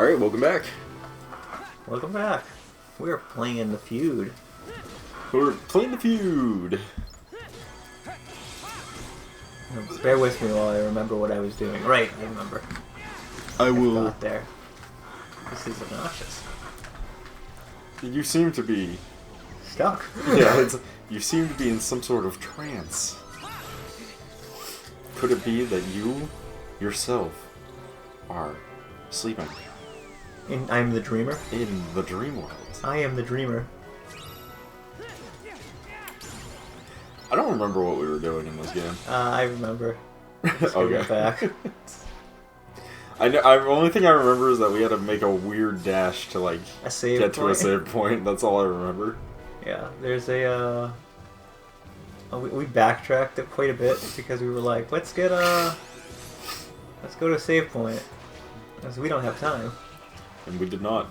Alright, welcome back. Welcome back. We're playing The Feud. We're playing The Feud. Bear with me while I remember what I was doing. Right, I remember. I will. Got there. This is obnoxious. You seem to be... Stuck. Yeah, you seem to be in some sort of trance. Could it be that you, yourself, are sleeping? I'm the dreamer? In the dream world. I am the dreamer. I don't remember what we were doing in this game. I remember. Let's give it back. The only thing I remember is that we had to make a weird dash to, like, A save get to a point. save point. That's all I remember. Yeah, there's a, we backtracked it quite a bit because we were like, let's go to a save point. Because we don't have time. And we did not.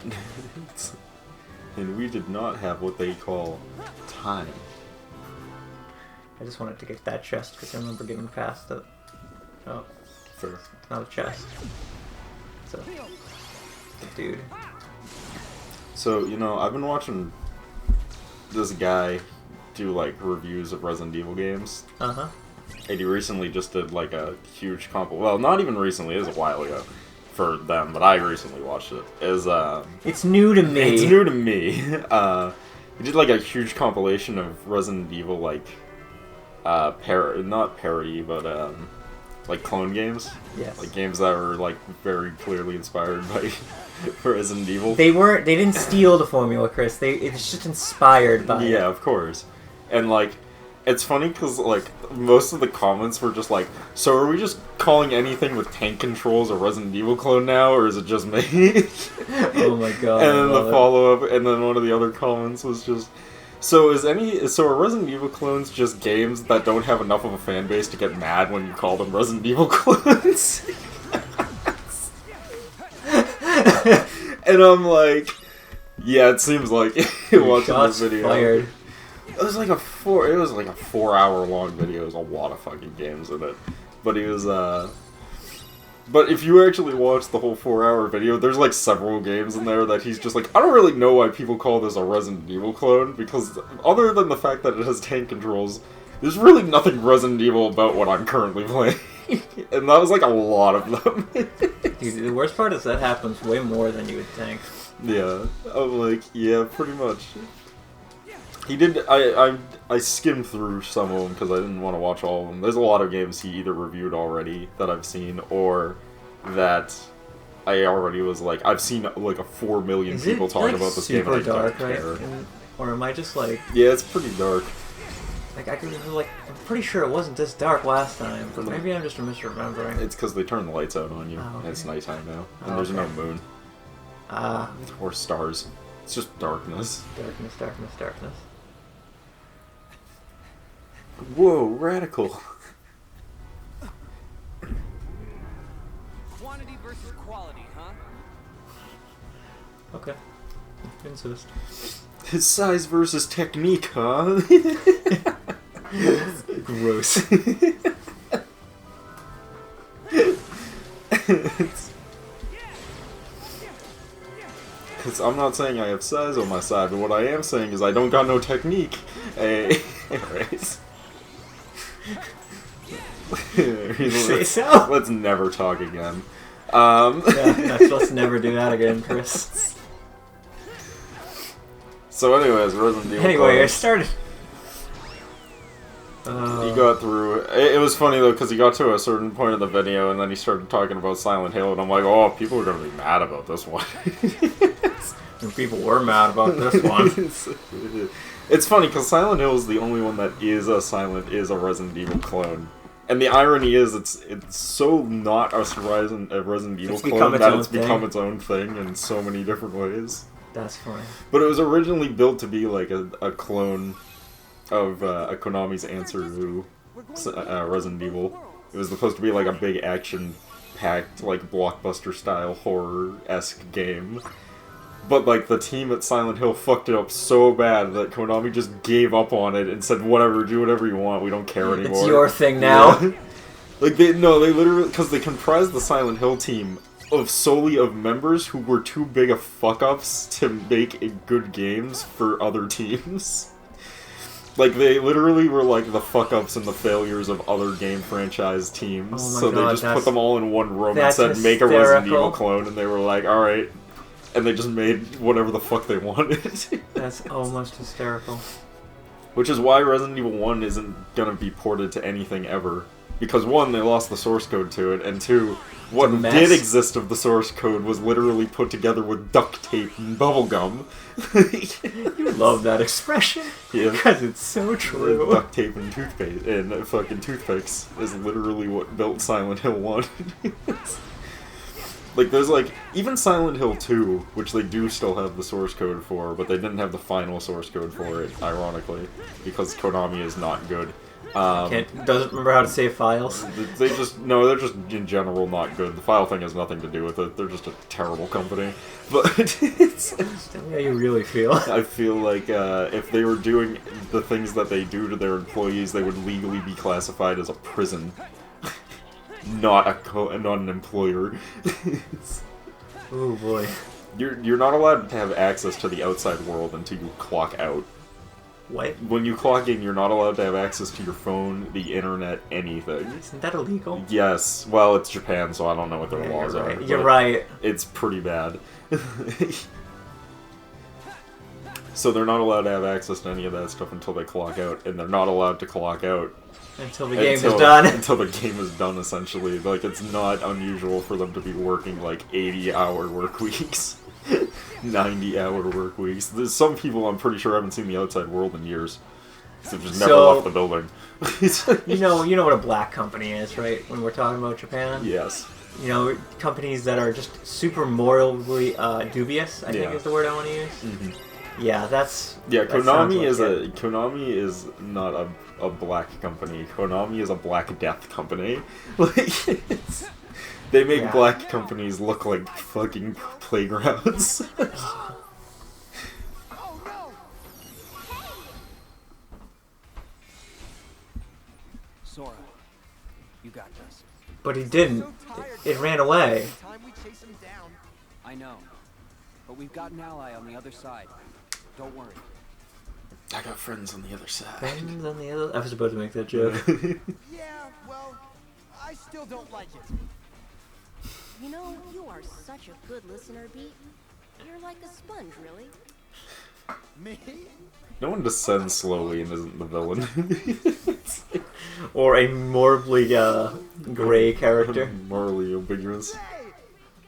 And we did not have what they call time. I just wanted to get that chest because I remember getting past it. Oh, Fair. it's not a chest. It's a dude. So, you know, I've been watching this guy do, like, reviews of Resident Evil games. Uh-huh. And he recently just did, like, a huge well, not even recently, it was a while ago for them, but I recently watched it. It's new to me. It's new to me. He did, like, a huge compilation of Resident Evil, like, not parody, but, like, clone games. Yes. Like, games that were, like, very clearly inspired by Resident Evil. They didn't steal the formula, Chris. It's just inspired by it. Yeah, of course. And, like, it's funny because, like, most of the comments were just like, so are we just calling anything with tank controls a Resident Evil clone now, or is it just me? Oh my god. And then the follow-up, and then one of the other comments was just, so are Resident Evil clones just games that don't have enough of a fan base to get mad when you call them Resident Evil clones? And I'm like, yeah, it seems like watching this video. Fired. It was like a 4-hour long video. There's a lot of fucking games in it. But he was but if you actually watch the whole 4-hour video, there's like several games in there that he's just like, I don't really know why people call this a Resident Evil clone, because other than the fact that it has tank controls, there's really nothing Resident Evil about what I'm currently playing. And that was like a lot of them. Dude, the worst part is that happens way more than you would think. Yeah, I'm like, yeah, pretty much. He did. I skimmed through some of them because I didn't want to watch all of them. There's a lot of games he either reviewed already that I've seen, or that I already was like, I've seen like 4 million people talking about this game, and I dark, don't right? care. Or am I just like? Yeah, it's pretty dark. Like I'm pretty sure it wasn't this dark last time, but maybe I'm just misremembering. It's because they turned the lights out on you, Oh, okay. and it's nighttime now, and there's no moon or stars. It's just darkness. Darkness. Whoa, radical. Quantity versus quality, huh? Okay. Insist. His size versus technique, huh? Gross. Because I'm not saying I have size on my side, but what I am saying is I don't got no technique. Hey, anyways. Say so. Let's never talk again. Yeah, let's never do that again, Chris. So anyways, Resident Evil. Anyway, I started. He got through. It was funny though, because he got to a certain point of the video, and then he started talking about Silent Hill, and I'm like, oh, people are gonna be mad about this one. And people were mad about this one. It's funny because Silent Hill is the only one that is a Resident Evil clone. And the irony is, it's so not a Resident Evil clone that it's become its own thing in so many different ways. That's funny. But it was originally built to be like a clone of a Konami's answer to Resident Evil. It was supposed to be like a big action-packed, like blockbuster-style horror-esque game. But, like, the team at Silent Hill fucked it up so bad that Konami just gave up on it and said, whatever, do whatever you want, we don't care anymore. It's your thing now. Yeah. Like, they literally, because they comprised the Silent Hill team solely of members who were too big of fuck-ups to make good games for other teams. Like, they literally were like the fuck-ups and the failures of other game franchise teams. Oh my So God, they just put them all in one room and that's said, make a Resident hysterical. Evil clone, and they were like, alright. And they just made whatever the fuck they wanted. That's almost hysterical. Which is why Resident Evil 1 isn't gonna be ported to anything ever. Because 1, they lost the source code to it, and 2, what mess. did exist of the source code was literally put together with duct tape and bubblegum. You love that expression. Yeah. Because it's so true. Duct tape and toothpaste and fucking toothpicks is literally what built Silent Hill 1. Like, there's like, even Silent Hill 2, which they do still have the source code for, but they didn't have the final source code for it, ironically, because Konami is not good. Doesn't remember how to save files. They just, no, they're just in general not good. The file thing has nothing to do with it. They're just a terrible company. But it's, Tell me how you really feel. I feel like if they were doing the things that they do to their employees, they would legally be classified as a prison, not an employer. Oh boy. You're not allowed to have access to the outside world until you clock out. What? When you clock in, you're not allowed to have access to your phone, the internet, anything. Isn't that illegal? Yes. Well, it's Japan, so I don't know what their Yeah, laws you're are. right. You're but right. It's pretty bad. So they're not allowed to have access to any of that stuff until they clock out, and they're not allowed to clock out Until the game is done. Until the game is done, essentially. Like, it's not unusual for them to be working, like, 80-hour work weeks. 90-hour work weeks. There's some people I'm pretty sure haven't seen the outside world in years. So they've just never So- left the building. You know what a black company is, right? When we're talking about Japan. Yes. You know, companies that are just super morally dubious, I think Yeah. is the word I want to use. Mhm. Yeah, that's... Yeah, that sounds Konami like it. Konami is not a black company. Konami is a Black Death company. Like, they make Yeah. black companies look like fucking playgrounds. Oh no! Sora, you got this. But he didn't. It ran away. Time we chase him down. I know, but we've got an ally on the other side. Don't worry. I got friends on the other side. Friends on the other... I was about to make that joke. Yeah, well, I still don't like it. You know, you are such a good listener, Beat. You're like a sponge, really. Me? No one descends slowly and isn't the villain. Or a morbidly gray character. Morally ambiguous. Hey!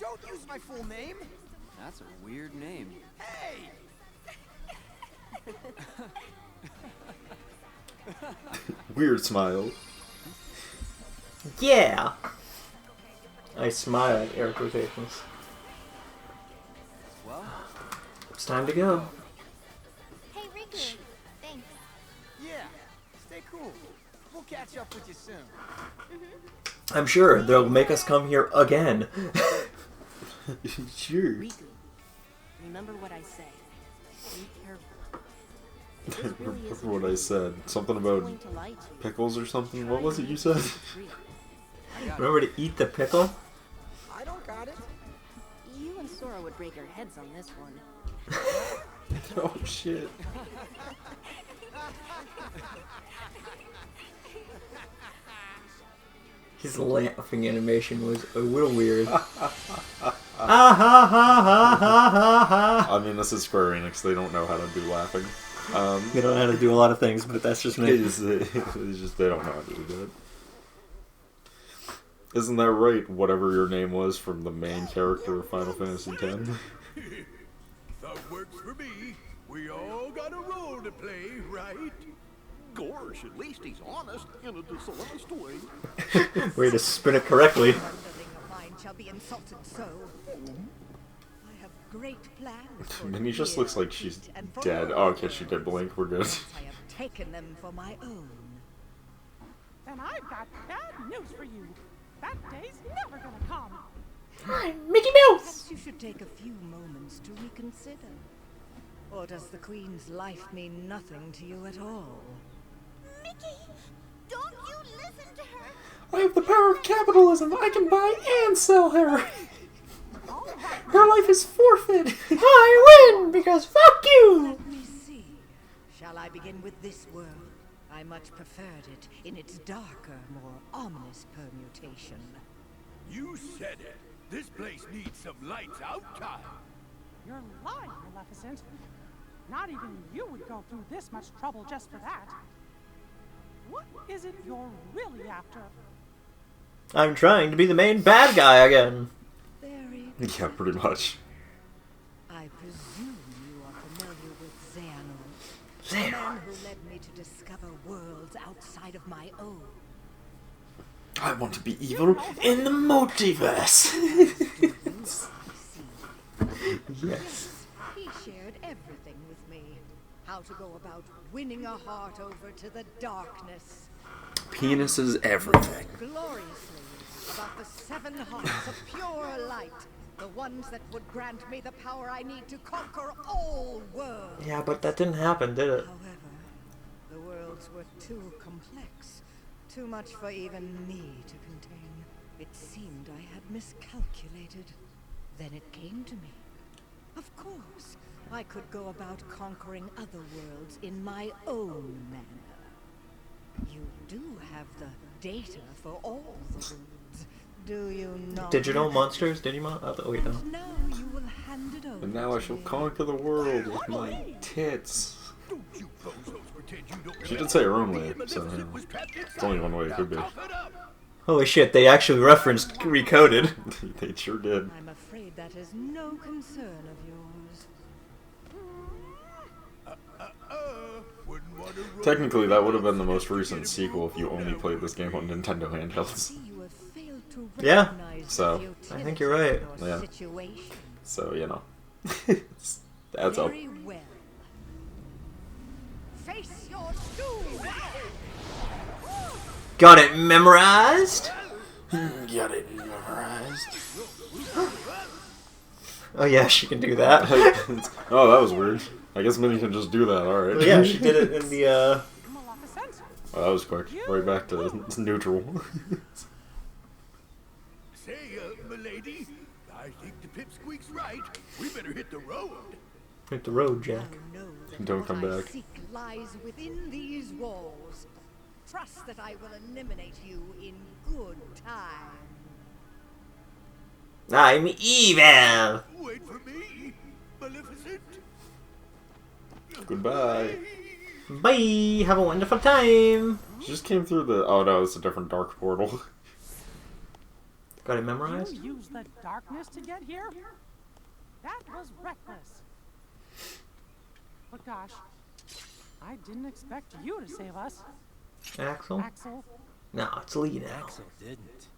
Don't use my full name! That's a weird name. Hey! Weird smile. Yeah! I smile at air quotations. Well, It's time to go. Hey, Riku. Thanks. yeah. Stay cool. We'll catch up with you soon. I'm sure they'll make us come here again. Sure. Riku, remember what I say. Be careful. This really Remember isn't what I said. Something about going to lie to you. pickles or something? What was it you said? Remember to eat the pickle? I don't got it. You and Sora would break your heads on this one. Oh shit. His laughing animation was a little weird. Ah ha ha ha ha ha ha. I mean, this is Square Enix. They don't know how to do laughing. They don't know how to do a lot of things, but that's just me. It's just they don't know how to do that. Isn't that right? Whatever your name was from the main character of Final Fantasy X. That works for me. We all got a role to play, right? Gosh, at least he's honest in a dishonest way. Way to spin it correctly. Underling of mine shall be insulted so. I have great plans for And he just you, looks like she's Pete, and for dead. all Oh, okay, she did blink. We're good. I have taken them for my own. And I've got bad news for you. That day's never gonna come. Mickey Mouse! Perhaps you should take a few moments to reconsider. Or does the Queen's life mean nothing to you at all? Mickey, don't you listen to her. I have the power of capitalism. I can buy and sell her. All right. Her life is forfeit. I win because fuck you. Let me see. Shall I begin with this world? I much preferred it in its darker, more ominous permutation. You said it. This place needs some lights out time. You're lying, Maleficent. Not even you would go through this much trouble just for that. What is it you're really after? I'm trying to be the main bad guy again. Very Yeah, pretty much. I presume you are familiar with Xehanort, the man who led me to discover worlds outside of my own. I want to be evil in the multiverse. Yes. He shared everything with me. How to go about winning a heart over to the darkness. Penis is everything. Gloriously about the 7 hearts of pure light. The ones that would grant me the power I need to conquer all worlds. Yeah, but that didn't happen, did it? However, the worlds were too complex. Too much for even me to contain. It seemed I had miscalculated. Then it came to me. Of course, I could go about conquering other worlds in my own manner. You do have the data for all the worlds, do you not? Digital monsters, Digimon? Oh, wait, no. Now you will hand it over. And now I to shall me. conquer the world with my tits. Don't you bozos pretend you don't She know did say her own me way, and so Maleficent yeah. was trapped It's only one way it could be. Now cough it up. Holy shit, they actually referenced Recoded. They sure did. I'm afraid that is no concern of yours. Wouldn't want to roll Technically, that would have been the most recent sequel if you only played this game on Nintendo handhelds. See, you have failed to Yeah. recognize So, the I think you're right. futility of your Yeah. situation. So, you know. That's up. Very well. Face your doom! Got it memorized? Got it memorized. Oh yeah, she can do that. Oh, that was weird. I guess Minnie can just do that, alright. Well, yeah, she did it in the, Maleficent? Oh, that was quick. Right back to neutral. Say, milady, I think the pipsqueak's right. We better hit the road. hit the road, Jack. I know that Don't what come I back. seek lies within these walls. Trust that I will eliminate you in good time. I'm evil! Wait for me, Maleficent. Goodbye. Bye! Have a wonderful time! She just came through the... Oh no, it's a different dark portal. Got it memorized? You used the darkness to get here? That was reckless. But gosh, I didn't expect you to save us, Axel? Axel. No, it's Lee now. Axel didn't.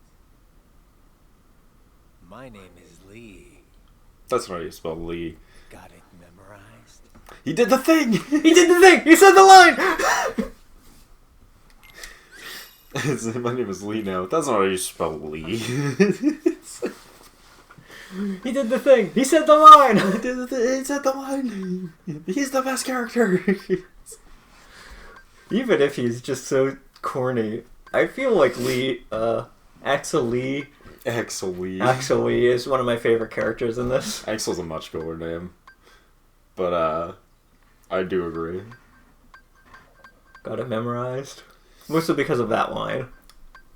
My name is Lee. That's not how you spell Lee. Got it memorized? He did the thing! He did the thing! He said the line! My name is Lee now. That's not how you spell Lee. He did the thing! He said the line! He said the line. He's the best character. Even if he's just so corny, I feel like Axel Lee Axel Lee. Axel Lee is one of my favorite characters in this. Axel's a much cooler name. But, I do agree. Got it memorized. Mostly because of that line.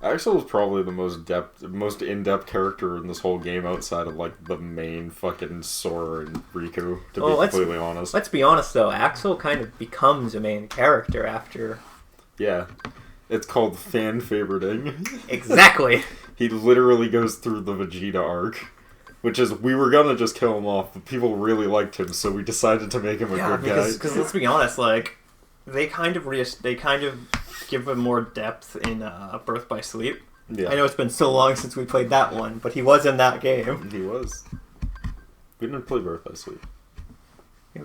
Axel is probably the most in-depth character in this whole game outside of, like, the main fucking Sora and Riku, to be completely honest. Let's be honest, though. Axel kind of becomes a main character after... Yeah. It's called fan favoriting. Exactly! He literally goes through the Vegeta arc. Which is, we were gonna just kill him off, but people really liked him, so we decided to make him a good guy. Because let's be honest, like, they kind of give him more depth in Birth by Sleep. Yeah. I know it's been so long since we played that one, but he was in that game. He was. We didn't play Birth by Sleep.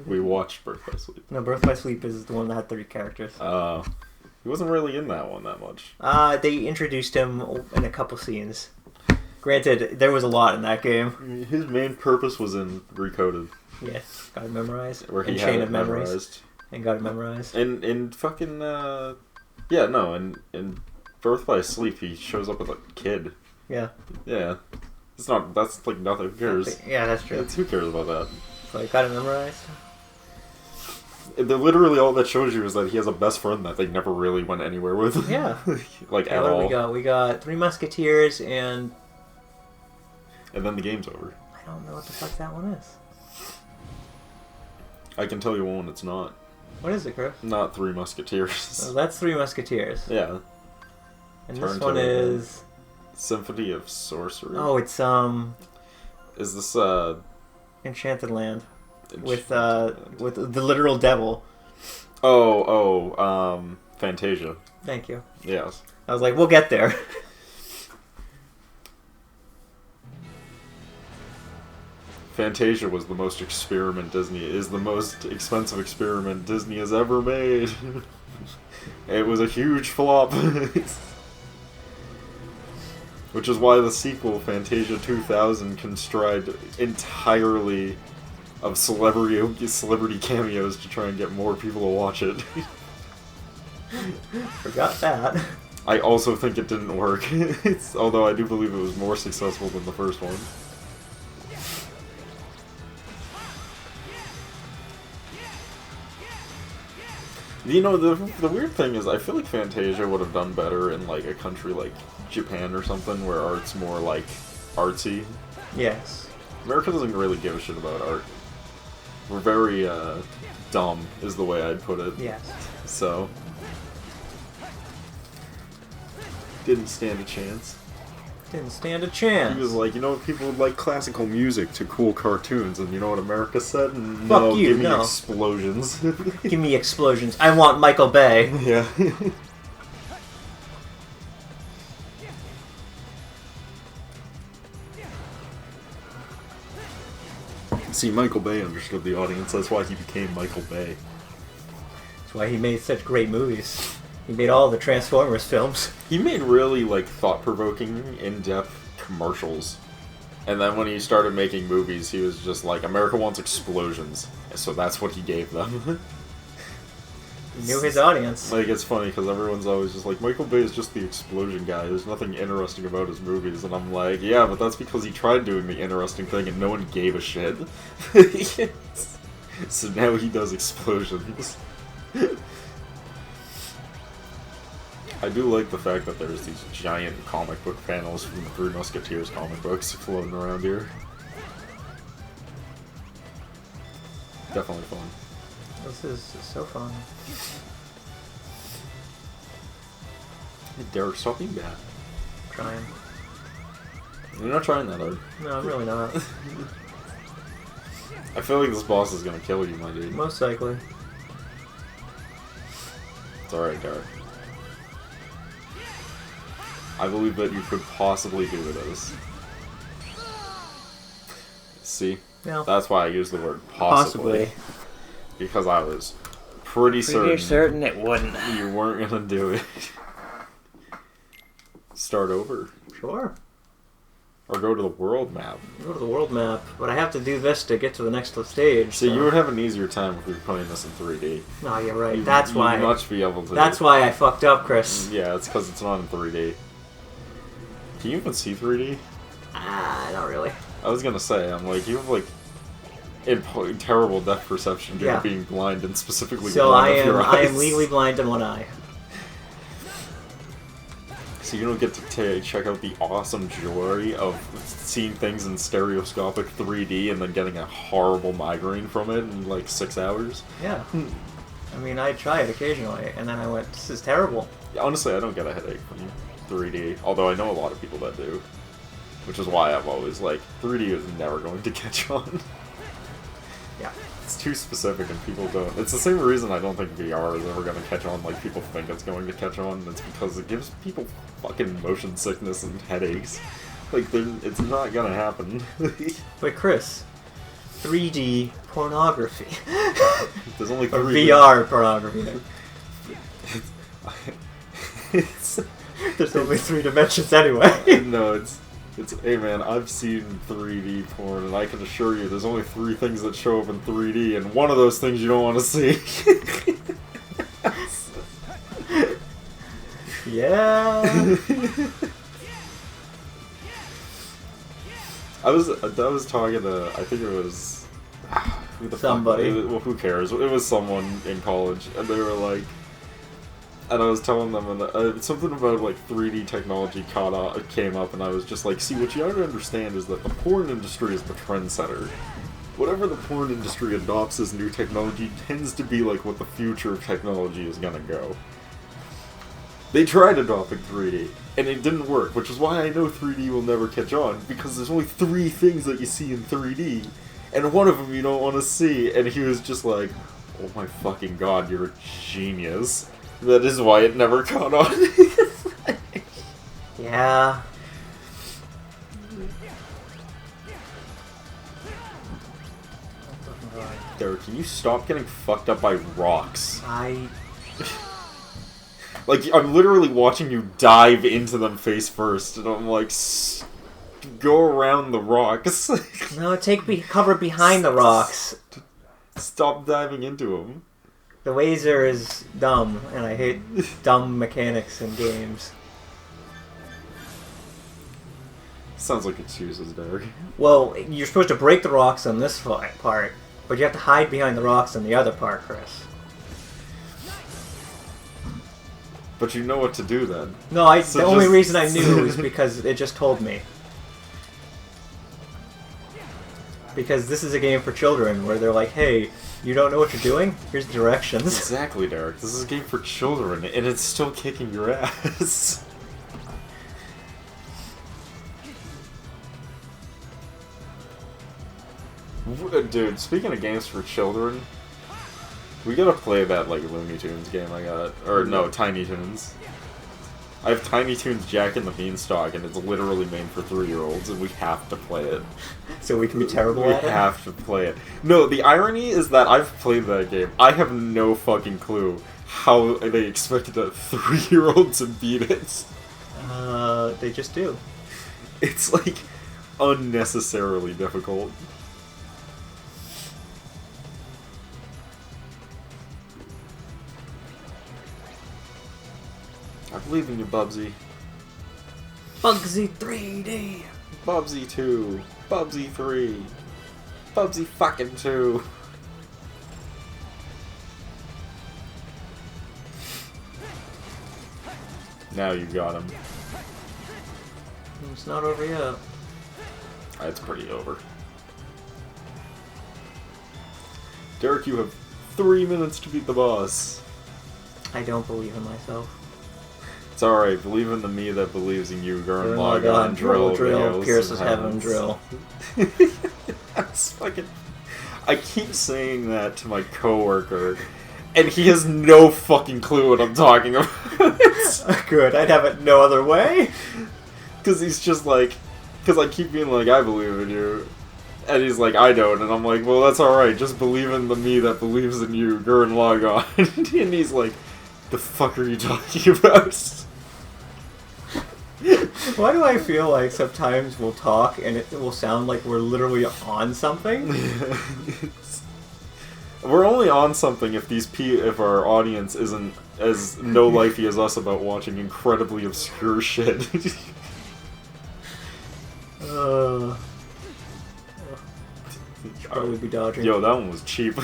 We watched Birth by Sleep. No, Birth by Sleep is the one that had 3 characters. He wasn't really in that one that much. They introduced him in a couple scenes. Granted, there was a lot in that game. His main purpose was in Recoded. Yeah, got it memorized. Where he and had Chain it of Memories. memorized. And got it memorized. And in fucking, yeah, no, in Birth by Sleep, he shows up with a kid. Yeah. Yeah. It's not. That's like nothing. Who cares? Yeah, that's true. Who cares about that? So I got it memorized. Literally, all that shows you is that he has a best friend that they never really went anywhere with. Yeah. Like Okay, at what do all. we got? We got Three Musketeers and And then the game's over. I don't know what the fuck that one is. I can tell you one. It's not. What is it, Chris? Not Three Musketeers. Oh, that's Three Musketeers. Yeah. And Turn this to one it. is. Symphony of Sorcery. Oh, it's Is this Enchanted Land with the literal devil. Fantasia. Thank you. Yes. I was like, we'll get there. Fantasia was the most expensive experiment Disney has ever made. It was a huge flop. Which is why the sequel, Fantasia 2000, can stride entirely of celebrity cameos to try and get more people to watch it. Forgot that. I also think it didn't work, although I do believe it was more successful than the first one. You know, the weird thing is, I feel like Fantasia would have done better in, like, a country like Japan or something, where art's more, like, artsy. Yes. America doesn't really give a shit about art. We're very, dumb, is the way I'd put it. Yes. So... didn't stand a chance. Didn't stand a chance. He was like, you know, people would like classical music to cool cartoons, and you know what America said? No, Fuck you, give me no. explosions. Give me explosions. I want Michael Bay. Yeah. See, Michael Bay understood the audience, that's why he became Michael Bay. That's why he made such great movies. He made all the Transformers films. He made really, like, thought-provoking, in-depth commercials. And then when he started making movies, he was just like, America wants explosions. So that's what he gave them. He knew his audience. Like, it's funny, because everyone's always just like, Michael Bay is just the explosion guy. There's nothing interesting about his movies. And I'm like, yeah, but that's because he tried doing the interesting thing and no one gave a shit. So now he does explosions. I do like the fact that there's these giant comic book panels from the Three Musketeers comic books floating around here. Definitely fun. This is so fun. Hey, Derek, stop being bad. Trying. You're not trying that hard. No, I'm really not. I feel like this boss is gonna kill you, my dude. Most likely. It's alright, Derek. I believe that you could possibly do this. See? No. That's why I use the word possibly. Because I was pretty certain it wouldn't. you weren't gonna do it. Start over. Sure. Or go to the world map. Go to the world map, but I have to do this to get to the next stage. See, you would have an easier time if we were playing this in 3D. No, you're right. You'd That's why. much be able to. That's why I fucked up, Chris. Yeah, it's because it's not in 3D. Can you even see 3D? Not really. I was gonna say, I'm like, you have like terrible depth perception due Yeah. to being blind and specifically So blind of your I am eyes. legally blind in one eye. So you don't get to check out the awesome joy of seeing things in stereoscopic 3D and then getting a horrible migraine from it in like 6 hours. Yeah. I mean, I try it occasionally, and then I went, this is terrible. Honestly, I don't get a headache from 3D, although I know a lot of people that do. Which is why I'm always like, 3D is never going to catch on. Yeah. It's too specific and people don't. It's the same reason I don't think VR is ever going to catch on like people think it's going to catch on. It's because it gives people fucking motion sickness and headaches. Like, it's not going to happen. But Chris, 3D pornography. There's only Or 3D. VR pornography. It's, There's only 3 dimensions anyway. no, it's hey man, I've seen 3D porn, and I can assure you, there's only 3 things that show up in 3D, and one of those things you don't want to see. Yeah. I was talking to, I think it was who the Somebody. Fuck, well, who cares? It was someone in college, and they were like, and I was telling them something about like 3D technology came up, and I was just like, see, what you gotta understand is that the porn industry is the trendsetter. Whatever the porn industry adopts as new technology tends to be like what the future of technology is gonna go. They tried adopting 3D, and it didn't work, which is why I know 3D will never catch on, because there's only 3 things that you see in 3D, and one of them you don't want to see, and he was just like, oh my fucking god, you're a genius. That is why it never caught on. Yeah. Derek, can you stop getting fucked up by rocks? Like, I'm literally watching you dive into them face first, and I'm like, go around the rocks. No, cover behind the rocks. Stop diving into them. The laser is dumb, and I hate dumb mechanics in games. Sounds like excuses, Derek. Well, you're supposed to break the rocks on this part, but you have to hide behind the rocks on the other part, Chris. But you know what to do then. No, the only reason I knew is because it just told me. Because this is a game for children, where they're like, hey, you don't know what you're doing? Here's the directions. Exactly, Derek. This is a game for children, and it's still kicking your ass. Dude, speaking of games for children, we gotta play that, like, Looney Tunes game I got. Or, no, Tiny Toons. I have Tiny Toons Jack and the Beanstalk, and it's literally made for 3-year-olds, and we have to play it. So we can be terrible at it? We have to play it. No, the irony is that I've played that game. I have no fucking clue how they expected a 3-year-old to beat it. They just do. It's, like, unnecessarily difficult. I believe in you, Bubsy. Bugsy 3D! Bubsy 2. Bubsy 3. Bubsy fucking 2. Now you got him. It's not over yet. It's pretty over. Derek, you have 3 minutes to beat the boss. I don't believe in myself. It's alright, believe in the me that believes in you, Gurren Lagann, Lagann, drill, Pierce's heaven, drill. That's fucking... I keep saying that to my coworker, and he has no fucking clue what I'm talking about. Good, I'd have it no other way. Because he's just like... Because I keep being like, I believe in you. And he's like, I don't. And I'm like, well, that's alright, just believe in the me that believes in you, Gurren Lagann. And he's like, the fuck are you talking about? Why do I feel like sometimes we'll talk and it will sound like we're literally on something? We're only on something if our audience isn't as no-lifey as us about watching incredibly obscure shit. Should probably be dodging. Yo, that one was cheap.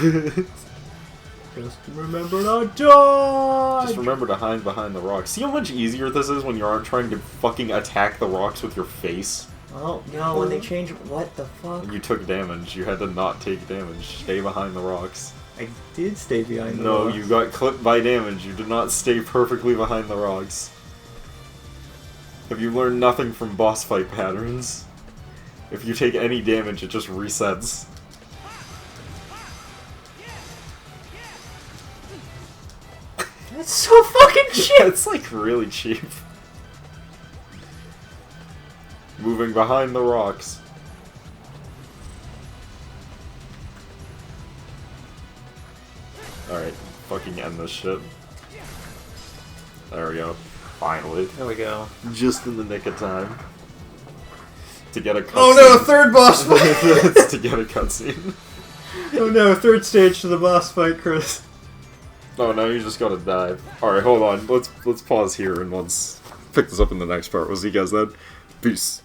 Just remember to dodge! Just remember to hide behind the rocks. See how much easier this is when you aren't trying to fucking attack the rocks with your face? Oh, no, when they change... What the fuck? You took damage. You had to not take damage. Stay behind the rocks. I did stay behind the No, rocks. you got clipped by damage. You did not stay perfectly behind the rocks. Have you learned nothing from boss fight patterns? If you take any damage, it just resets. That's so fucking cheap! It's like really cheap. Moving behind the rocks. Alright, fucking end this shit. There we go. Finally. There we go. Just in the nick of time. To get a cutscene. Oh no, third boss fight! To get a cutscene. Oh no, third stage to the boss fight, Chris. Oh no, you just gotta dive. Alright, hold on. Let's pause here and let's pick this up in the next part. We'll see you guys then. Peace.